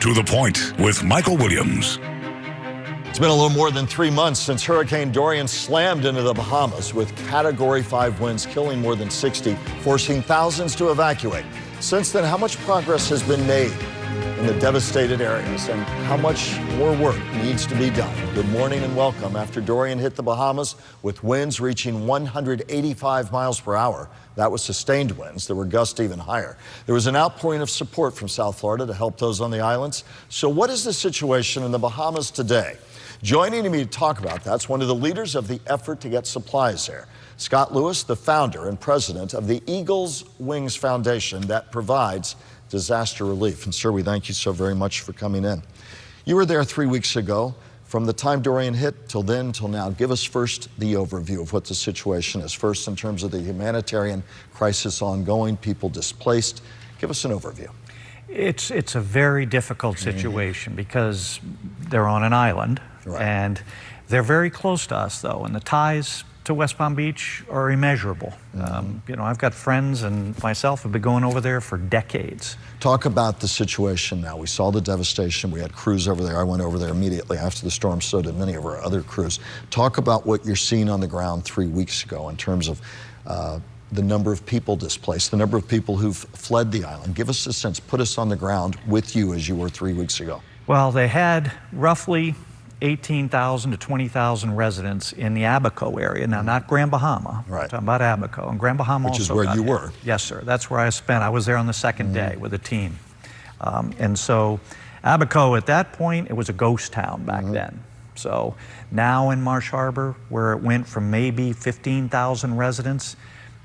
To the Point with Michael Williams. It's been a little more than 3 months since Hurricane Dorian slammed into the Bahamas with Category 5 winds, killing more than 60, forcing thousands to evacuate. Since then, how much progress has been made in the devastated areas and how much more work needs to be done? Good morning and welcome. After Dorian hit the Bahamas with winds reaching 185 miles per hour, that was sustained winds. There were gusts even higher. There was an outpouring of support from South Florida to help those on the islands. So what is the situation in the Bahamas today? Joining me to talk about that's one of the leaders of the effort to get supplies there, Scott Lewis, the founder and president of the Eagle's Wings Foundation that provides disaster relief. And sir, we thank you so very much for coming in. You were there 3 weeks ago. From the time Dorian hit till then, till now, give us first the overview of what the situation is. First, in terms of the humanitarian crisis ongoing, people displaced. Give us an overview. It's a very difficult situation because they're on an island, right, and they're very close to us, though, and the ties to West Palm Beach are immeasurable. You know, I've got friends and myself have been going over there for decades. Talk about the situation now. We saw the devastation. We had crews over there. I went over there immediately after the storm, so did many of our other crews. Talk about what you're seeing on the ground 3 weeks ago in terms of the number of people displaced, the number of people who've fled the island. Give us a sense, put us on the ground with you as you were 3 weeks ago. Well, they had roughly 18,000 to 20,000 residents in the Abaco area. Now, not Grand Bahama. Right. I'm talking about Abaco. And Grand Bahama Which also is where got you hit. were. Yes, sir. That's where I was there on the second day with a team. And so Abaco, at that point, it was a ghost town back then. So now in Marsh Harbor, where it went from maybe 15,000 residents,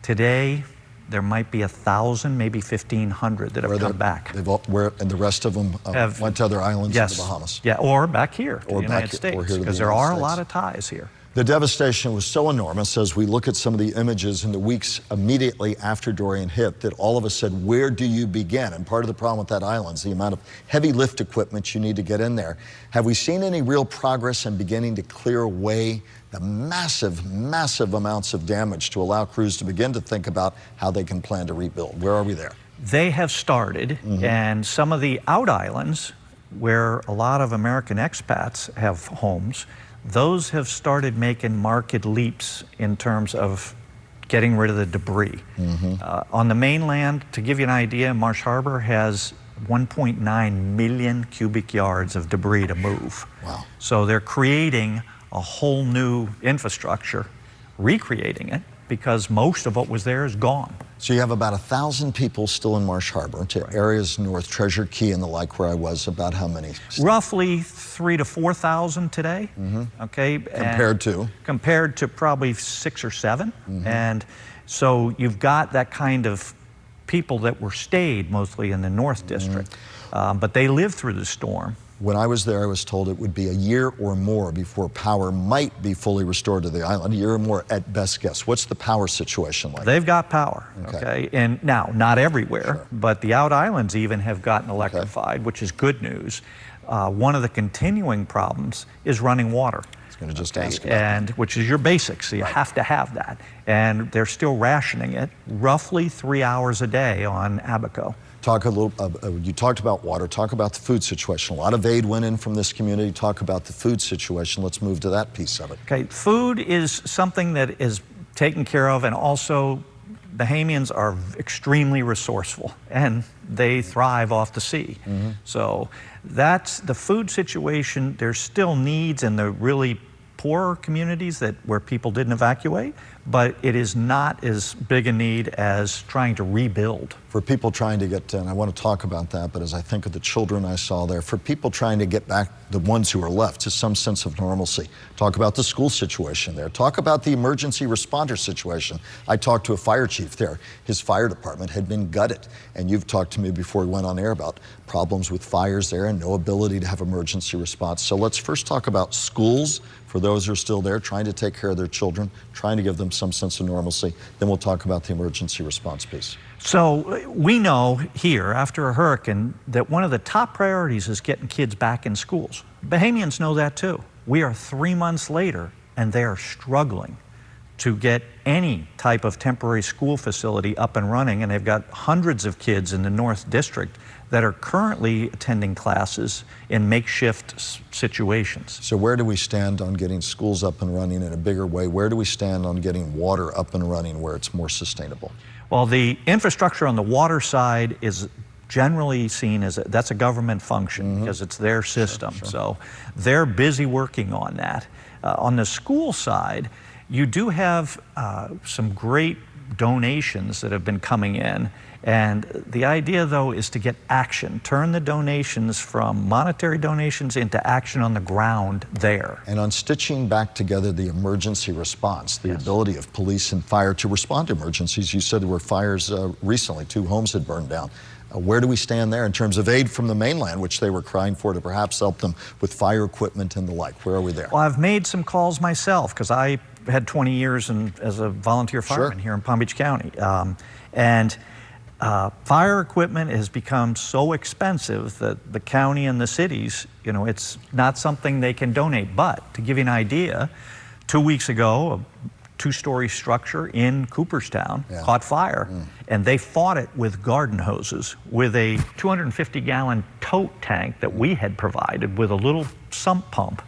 today there might be 1,000, maybe 1,500 that have come back. And the rest of them went to other islands in the Bahamas. Yeah, or back here to the United States, because there are a lot of ties here. The devastation was so enormous as we look at some of the images in the weeks immediately after Dorian hit that all of us said, where do you begin? And part of the problem with that island is the amount of heavy lift equipment you need to get in there. Have we seen any real progress in beginning to clear away the massive, massive amounts of damage to allow crews to begin to think about how they can plan to rebuild? Where are we there? They have started, and some of the out islands where a lot of American expats have homes, those have started making marked leaps in terms of getting rid of the debris. On the mainland, to give you an idea, Marsh Harbor has 1.9 million cubic yards of debris to move. Wow. So they're creating a whole new infrastructure, recreating it, because most of what was there is gone. So you have about 1,000 people still in Marsh Harbor to areas north, Treasure Key and the like, where I was. About how many? Roughly 3,000 to 4,000 today. Okay. Compared to probably 6 or 7. And so you've got that kind of people that were stayed mostly in the North District, but they lived through the storm. When I was there, I was told it would be a year or more before power might be fully restored to the island, a year or more at best guess. What's the power situation like? They've got power, okay? And now, not everywhere, but the out islands even have gotten electrified, which is good news. One of the continuing problems is running water. I was going to just ask about that. Which is your basics, so you have to have that. And they're still rationing it roughly 3 hours a day on Abaco. Talk a little, you talked about water, talk about the food situation. A lot of aid went in from this community. Talk about the food situation. Let's move to that piece of it. Okay, food is something that is taken care of, and also Bahamians are extremely resourceful and they thrive off the sea. So that's the food situation. There's still needs in the really poorer communities where people didn't evacuate, but it is not as big a need as trying to rebuild. For people trying to get, and I want to talk about that, but as I think of the children I saw there, for people trying to get back, the ones who are left, to some sense of normalcy. Talk about the school situation there. Talk about the emergency responder situation. I talked to a fire chief there. His fire department had been gutted, and you've talked to me before we went on air about problems with fires there and no ability to have emergency response. So let's first talk about schools, for those who are still there, trying to take care of their children, trying to give them some sense of normalcy. Then we'll talk about the emergency response piece. So we know here, after a hurricane, that one of the top priorities is getting kids back in schools. Bahamians know that too. We are 3 months later, and they are struggling to get any type of temporary school facility up and running, and they've got hundreds of kids in the North District that are currently attending classes in makeshift situations. So where do we stand on getting schools up and running in a bigger way? Where do we stand on getting water up and running where it's more sustainable? Well, the infrastructure on the water side is generally seen as that's a government function because it's their system. Sure. So they're busy working on that. On the school side, you do have some great donations that have been coming in. And the idea, though, is to get action, turn the donations from monetary donations into action on the ground there. And on stitching back together the emergency response, the ability of police and fire to respond to emergencies. You said there were fires recently, 2 homes had burned down. Where do we stand there in terms of aid from the mainland, which they were crying for to perhaps help them with fire equipment and the like? Where are we there? Well, I've made some calls myself because I had 20 years as a volunteer fireman here in Palm Beach County. Fire equipment has become so expensive that the county and the cities, it's not something they can donate. But to give you an idea, 2 weeks ago, a 2-story structure in Cooperstown caught fire, and they fought it with garden hoses with a 250-gallon tote tank that we had provided with a little sump pump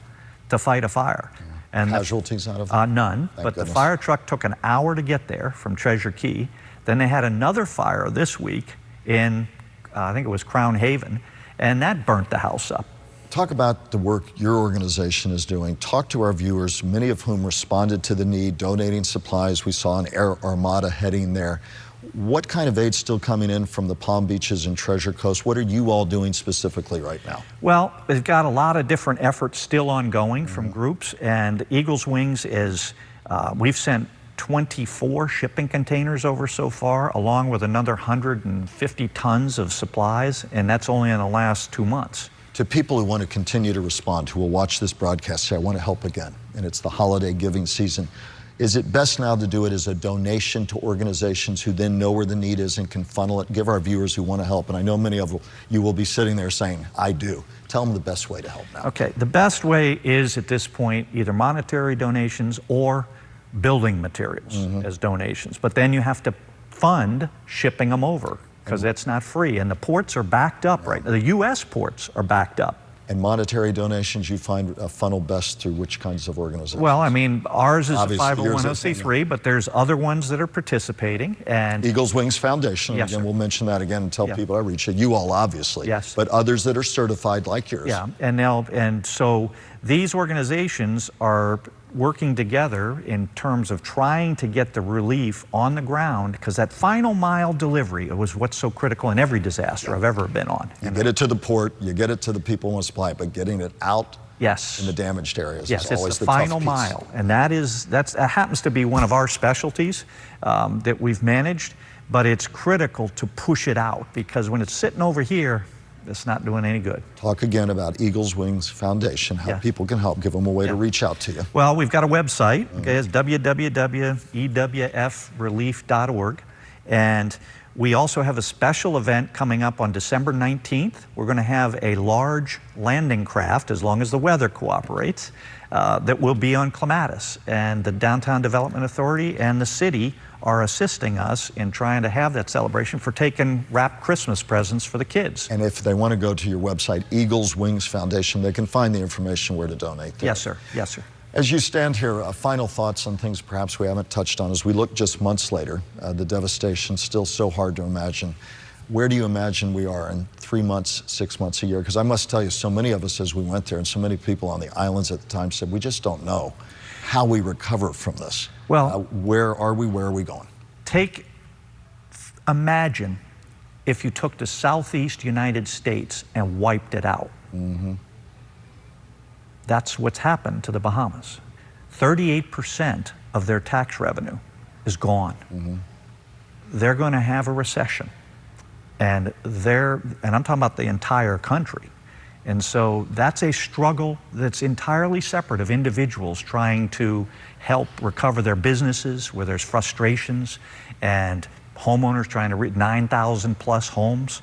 to fight a fire. And casualties out of that? None, but the fire truck took an hour to get there from Treasure Key. Then they had another fire this week in, I think it was Crown Haven, and that burnt the house up. Talk about the work your organization is doing. Talk to our viewers, many of whom responded to the need, donating supplies. We saw an air armada heading there. What kind of aid still coming in from the Palm Beaches and Treasure Coast? What are you all doing specifically right now? Well, we've got a lot of different efforts still ongoing from groups, and Eagle's Wings is, we've sent 24 shipping containers over so far, along with another 150 tons of supplies, and that's only in the last 2 months. To people who want to continue to respond, who will watch this broadcast, say, I want to help again, and it's the holiday giving season, is it best now to do it as a donation to organizations who then know where the need is and can funnel it? Give our viewers who want to help, and I know many of you will be sitting there saying, I do. Tell them the best way to help now. Okay, the best way is at this point either monetary donations or building materials as donations. But then you have to fund shipping them over because that's not free. And the ports are backed up right now. The U.S. ports are backed up. And monetary donations you find funnel best through which kinds of organizations? Well, I mean, ours is Obviously, a 501c3, but there's other ones that are participating. And Eagle's Wings Foundation, Yes, again, sir. we'll mention that again and tell people I reach it. You all, obviously. Yes. But others that are certified like yours. Yeah, and so these organizations are working together in terms of trying to get the relief on the ground, because that final mile delivery was what's so critical in every disaster I've ever been on. You get it to the port, you get it to the people who want to supply it, but getting it out in the damaged areas is always it's the tough final piece. mile, and that happens to be one of our specialties that we've managed, but it's critical to push it out, because when it's sitting over here, it's not doing any good. Talk again about Eagle's Wings Foundation, how people can help, give them a way to reach out to you. Well, we've got a website, it's www.ewfrelief.org, and we also have a special event coming up on December 19th. We're going to have a large landing craft, as long as the weather cooperates, that will be on Clematis, and the Downtown Development Authority and the city are assisting us in trying to have that celebration for taking wrapped Christmas presents for the kids. And if they want to go to your website, Eagle's Wings Foundation, they can find the information where to donate there. Yes, sir. Yes, sir. As you stand here, final thoughts on things perhaps we haven't touched on as we look just months later. The devastation still so hard to imagine. Where do you imagine we are in 3 months, 6 months, a year? Because I must tell you, so many of us as we went there, and so many people on the islands at the time said, we just don't know how we recover from this. Well, where are we? Where are we going? Imagine if you took the Southeast United States and wiped it out. That's what's happened to the Bahamas. 38% of their tax revenue is gone. They're going to have a recession. And I'm talking about the entire country. And so that's a struggle that's entirely separate of individuals trying to help recover their businesses where there's frustrations, and homeowners trying to reach 9,000 plus homes.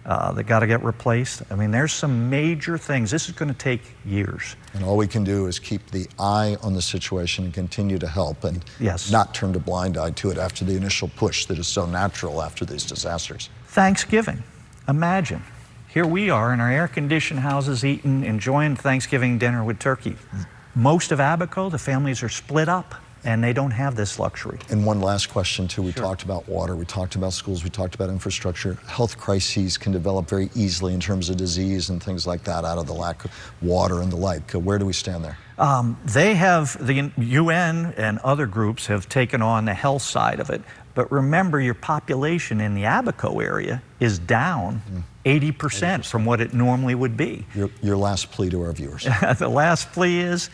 that got to get replaced. I mean, there's some major things. This is going to take years. And all we can do is keep the eye on the situation and continue to help and not turn a blind eye to it after the initial push that is so natural after these disasters. Thanksgiving. Imagine. Here we are in our air-conditioned houses enjoying Thanksgiving dinner with turkey. Most of Abaco, the families are split up, and they don't have this luxury. And one last question, too. We talked about water, we talked about schools, we talked about infrastructure. Health crises can develop very easily in terms of disease and things like that out of the lack of water and the like. Where do we stand there? They have, the UN and other groups have taken on the health side of it. But remember, your population in the Abaco area is down 80% from what it normally would be. Your last plea to our viewers. The last plea is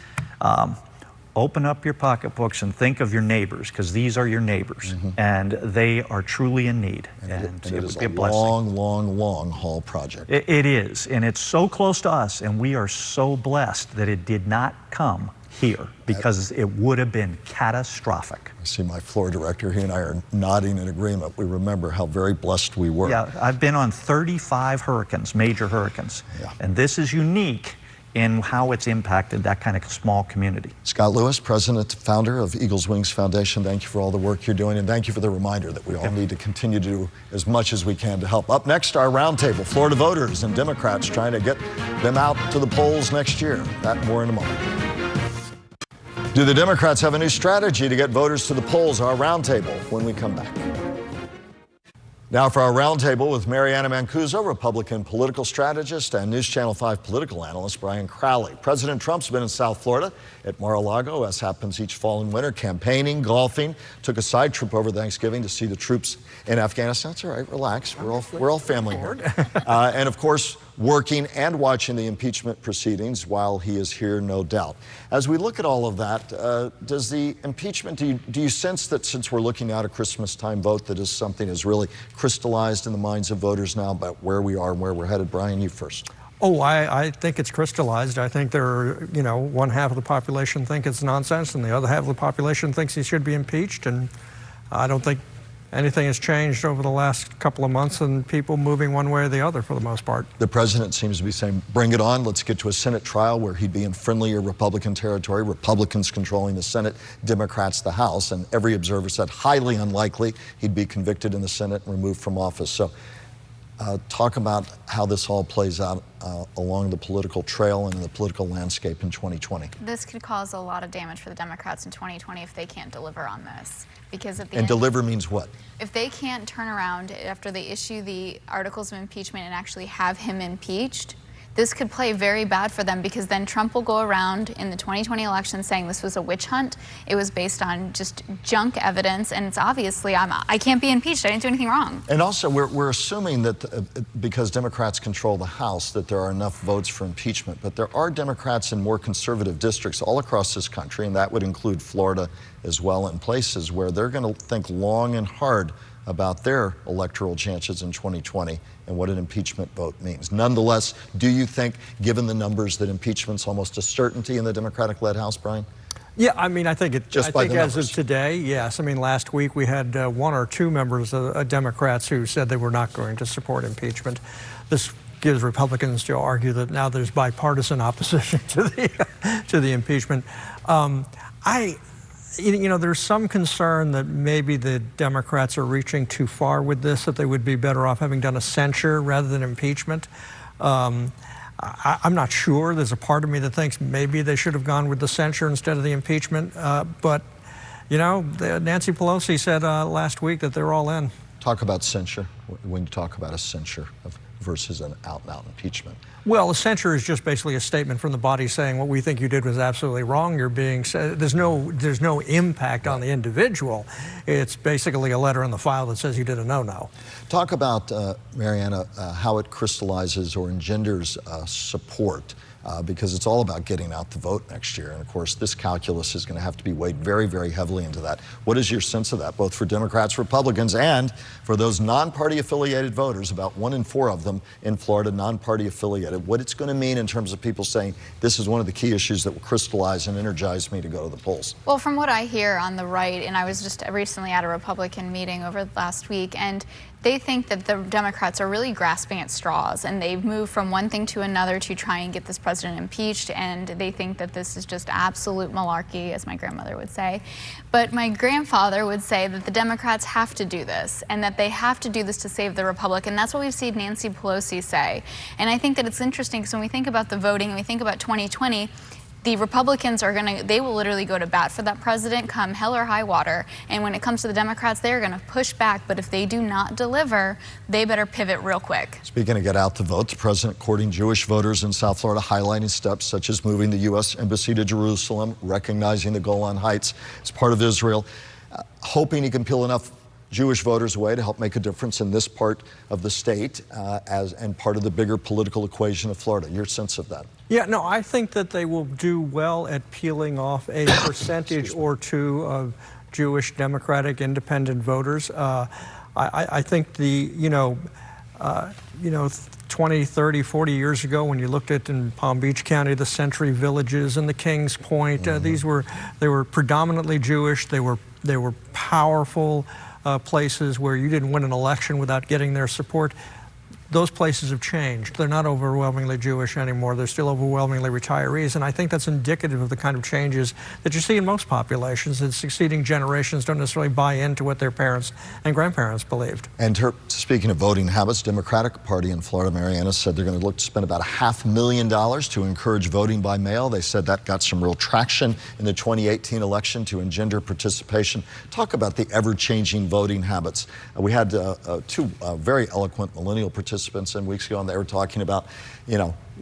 open up your pocketbooks and think of your neighbors, because these are your neighbors, and they are truly in need. And it is a long, long, long haul project. It is, and it's so close to us, and we are so blessed that it did not come here, because it would have been catastrophic. I see my floor director, he and I are nodding in agreement. We remember how very blessed we were. Yeah, I've been on 35 hurricanes, major hurricanes, and this is unique in how it's impacted that kind of small community. Scott Lewis, President, Founder of Eagles Wings Foundation, thank you for all the work you're doing, and thank you for the reminder that we all need to continue to do as much as we can to help. Up next, our roundtable, Florida voters and Democrats trying to get them out to the polls next year. That and more in a moment. Do the Democrats have a new strategy to get voters to the polls? Our roundtable when we come back. Now for our roundtable with Marianna Mancuso, Republican political strategist, and News Channel 5 political analyst Brian Crowley. President Trump's been in South Florida at Mar-a-Lago, as happens each fall and winter, campaigning, golfing, took a side trip over Thanksgiving to see the troops in Afghanistan. That's all right, relax. We're all family here. And of course, working and watching the impeachment proceedings while he is here, no doubt. As we look at all of that, does the impeachment, do you sense that since we're looking at a Christmas time vote, that is something is really crystallized in the minds of voters now about where we are and where we're headed? Brian, you first. Oh, I think it's crystallized. I think there are, one half of the population think it's nonsense and the other half of the population thinks he should be impeached. And I don't think anything has changed over the last couple of months, and people moving one way or the other for the most part. The president seems to be saying, bring it on. Let's get to a Senate trial where he'd be in friendlier Republican territory, Republicans controlling the Senate, Democrats the House. And every observer said highly unlikely he'd be convicted in the Senate and removed from office. So talk about how this all plays out along the political trail and in the political landscape in 2020. This could cause a lot of damage for the Democrats in 2020 if they can't deliver on this. Because at the And end, deliver means what? if they can't turn around after they issue the articles of impeachment and actually have him impeached, this could play very bad for them, because then Trump will go around in the 2020 election saying this was a witch hunt. It was based on just junk evidence, and it's obviously I can't be impeached. I didn't do anything wrong. And also, we're assuming that because Democrats control the House, that there are enough votes for impeachment. But there are Democrats in more conservative districts all across this country, and that would include Florida as well, in places where they're going to think long and hard about their electoral chances in 2020 and what an impeachment vote means. Nonetheless, do you think, given the numbers, that impeachment's almost a certainty in the Democratic-led House, Brian? Yeah, I mean, I think as of today, yes. I mean, last week we had one or two members of Democrats who said they were not going to support impeachment. This gives Republicans to argue that now there's bipartisan opposition to the impeachment. There's some concern that maybe the Democrats are reaching too far with this, that they would be better off having done a censure rather than impeachment. I'm not sure. There's a part of me that thinks maybe they should have gone with the censure instead of the impeachment. But Nancy Pelosi said last week that they're all in. Talk about censure when you talk about a censure versus an out-and-out impeachment. Well, a censure is just basically a statement from the body saying what we think you did was absolutely wrong. You're being there's no impact on the individual. It's basically a letter in the file that says you did a no-no. Talk about, Marianna, how it crystallizes or engenders support. Because it's all about getting out the vote next year. And of course, this calculus is going to have to be weighed very, very heavily into that. What is your sense of that, both for Democrats, Republicans, and for those non-party affiliated voters, about 1 in 4 of them in Florida, non-party affiliated, what it's going to mean in terms of people saying, this is one of the key issues that will crystallize and energize me to go to the polls? Well, from what I hear on the right, and I was just recently at a Republican meeting over last week, and They think that the Democrats are really grasping at straws, and they've moved from one thing to another to try and get this president impeached, and they think that this is just absolute malarkey, as my grandmother would say. But my grandfather would say that the Democrats have to do this, and that they have to do this to save the Republic, and that's what we've seen Nancy Pelosi say. And I think that it's interesting, because when we think about the voting and we think about 2020, the Republicans they will literally go to bat for that president come hell or high water. And when it comes to the Democrats, they're going to push back. But if they do not deliver, they better pivot real quick. Speaking of get out the vote, the president courting Jewish voters in South Florida, highlighting steps such as moving the U.S. Embassy to Jerusalem, recognizing the Golan Heights as part of Israel, hoping he can peel enough Jewish voters away to help make a difference in this part of the state and part of the bigger political equation of Florida. Your sense of that? Yeah, no, I think that they will do well at peeling off a percentage or two of Jewish Democratic independent voters. I think 20, 30, 40 years ago, when you looked at in Palm Beach County, the Century Villages and the Kings Point, they were predominantly Jewish. They were powerful places where you didn't win an election without getting their support. Those places have changed. They're not overwhelmingly Jewish anymore. They're still overwhelmingly retirees, and I think that's indicative of the kind of changes that you see in most populations, that succeeding generations don't necessarily buy into what their parents and grandparents believed. And speaking of voting habits, Democratic Party in Florida, Marianna, said they're going to look to spend about $500,000 to encourage voting by mail. They said that got some real traction in the 2018 election to engender participation. Talk about the ever-changing voting habits. We had two very eloquent millennial participants in weeks ago, and they were talking about,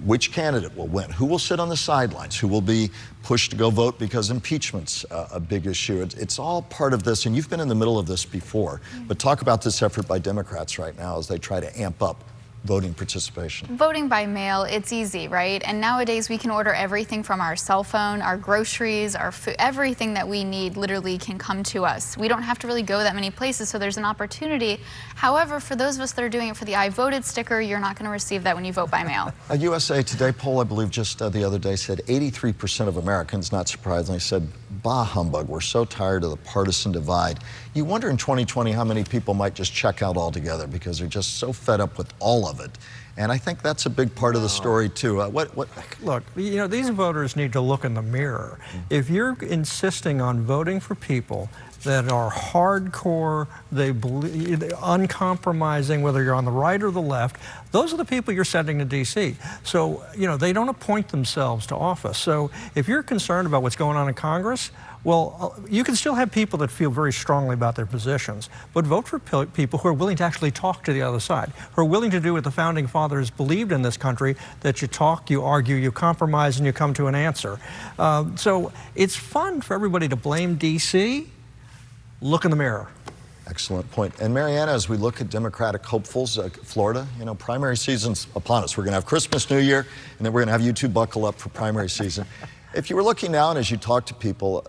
which candidate will win, who will sit on the sidelines, who will be pushed to go vote because impeachment's a big issue. It's all part of this, and you've been in the middle of this before, but talk about this effort by Democrats right now as they try to amp up voting participation. Voting by mail, it's easy, right? And nowadays we can order everything from our cell phone, our groceries, our food, everything that we need literally can come to us. We don't have to really go that many places, so there's an opportunity. However, for those of us that are doing it for the I voted sticker, you're not going to receive that when you vote by mail. A USA Today poll, I believe just the other day, said 83% of Americans, not surprisingly, said, bah humbug, we're so tired of the partisan divide. You wonder in 2020 how many people might just check out altogether because they're just so fed up with all of it. And I think that's a big part of the story, too. Look, these voters need to look in the mirror. If you're insisting on voting for people that are hardcore, they believe, uncompromising, whether you're on the right or the left, those are the people you're sending to D.C. So, they don't appoint themselves to office. So if you're concerned about what's going on in Congress, well, you can still have people that feel very strongly about their positions, but vote for people who are willing to actually talk to the other side, who are willing to do what the Founding Fathers believed in this country, that you talk, you argue, you compromise, and you come to an answer. So it's fun for everybody to blame D.C. Look in the mirror. Excellent point. And Marianna, as we look at Democratic hopefuls, Florida, primary season's upon us. We're going to have Christmas, New Year, and then we're going to have you two buckle up for primary season. If you were looking now and as you talk to people,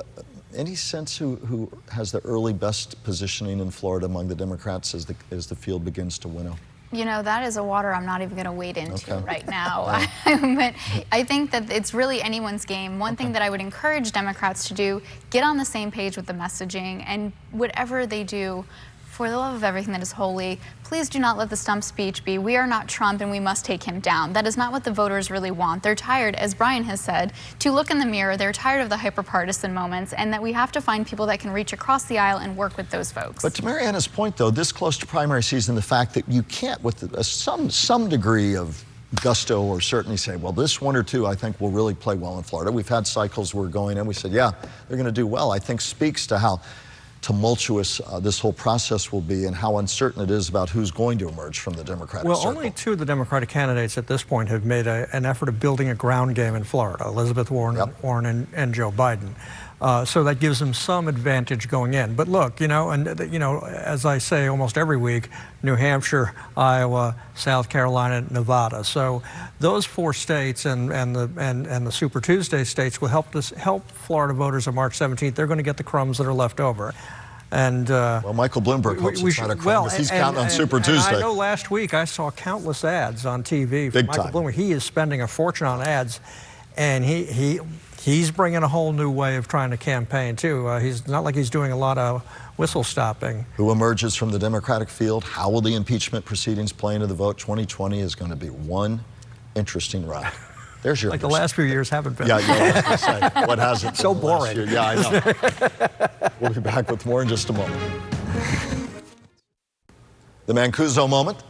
any sense who has the early best positioning in Florida among the Democrats as the field begins to winnow? That is a water I'm not even going to wade into right now. But I think that it's really anyone's game. One thing that I would encourage Democrats to do, get on the same page with the messaging, and whatever they do, for the love of everything that is holy, please do not let the stump speech be, we are not Trump and we must take him down. That is not what the voters really want. They're tired, as Brian has said, to look in the mirror. They're tired of the hyper-partisan moments, and that we have to find people that can reach across the aisle and work with those folks. But to Marianna's point, though, this close to primary season, the fact that you can't, with some degree of gusto or certainty, say, well, this one or two I think will really play well in Florida. We've had cycles we're going in, we said, yeah, they're going to do well. I think speaks to how tumultuous this whole process will be and how uncertain it is about who's going to emerge from the Democratic circle. Only two of the Democratic candidates at this point have made an effort of building a ground game in Florida, Elizabeth Warren and Joe Biden. So that gives them some advantage going in. But look, as I say almost every week, New Hampshire, Iowa, South Carolina, Nevada. So those four states and the Super Tuesday states will help Florida voters on March 17th. They're going to get the crumbs that are left over. And well, Michael Bloomberg hopes it's not a crumb. He's counting on Super Tuesday. I know last week I saw countless ads on TV from Michael Bloomberg. He is spending a fortune on ads, and he he's bringing a whole new way of trying to campaign, too. He's not like he's doing a lot of whistle stopping. Who emerges from the Democratic field? How will the impeachment proceedings play into the vote? 2020 is going to be one interesting ride. There's your like the last few years haven't been. Yeah, I was gonna say, what hasn't So been the last boring. year? Yeah, I know. We'll be back with more in just a moment. The Mancuso moment.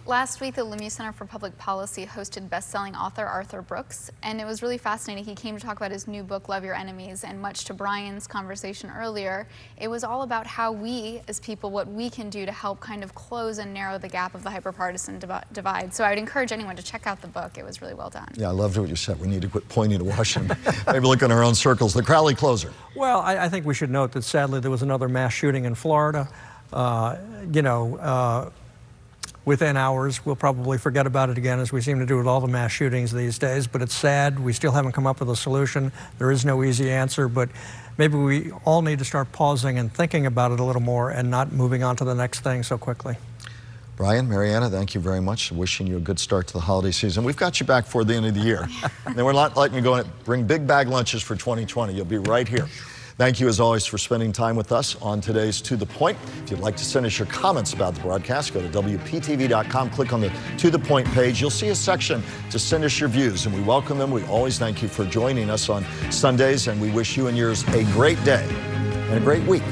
Last week, the Lemieux Center for Public Policy hosted best-selling author Arthur Brooks, and it was really fascinating. He came to talk about his new book, Love Your Enemies, and much to Brian's conversation earlier, it was all about how we, as people, what we can do to help kind of close and narrow the gap of the hyperpartisan divide. So I would encourage anyone to check out the book. It was really well done. Yeah, I loved what you said. We need to quit pointing to Washington. Maybe look in our own circles. The Crowley closer. Well, I think we should note that sadly there was another mass shooting in Florida. Within hours, we'll probably forget about it again, as we seem to do with all the mass shootings these days. But it's sad. We still haven't come up with a solution. There is no easy answer, but maybe we all need to start pausing and thinking about it a little more and not moving on to the next thing so quickly. Brian, Marianna, thank you very much. Wishing you a good start to the holiday season. We've got you back for the end of the year. And then we're not letting you go and bring big bag lunches for 2020. You'll be right here. Thank you, as always, for spending time with us on today's To The Point. If you'd like to send us your comments about the broadcast, go to WPTV.com, click on the To The Point page. You'll see a section to send us your views, and we welcome them. We always thank you for joining us on Sundays, and we wish you and yours a great day and a great week.